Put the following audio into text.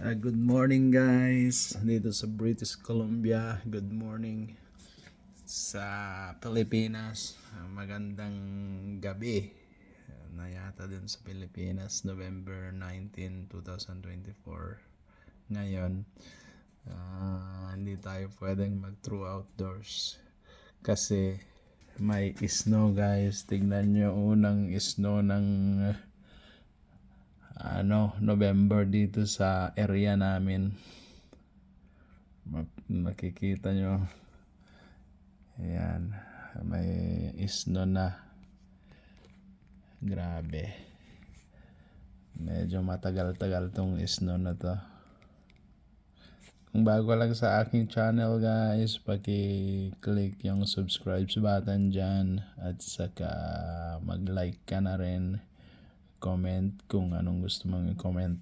Good morning guys, dito sa British Columbia. Good morning sa Pilipinas. Magandang gabi na yata din sa Pilipinas, November 19, 2024. Ngayon, hindi tayo pwedeng mag true outdoors kasi may snow guys. Tignan nyo, unang snow ng November dito sa area namin. Makikita nyo, ayan, may snow na. Grabe, medyo matagal-tagal tong snow na to. Kung bago lang sa aking channel guys, paki-click yung subscribe button dyan, at saka mag-like ka na rin, comment kung anong gusto mong i-comment.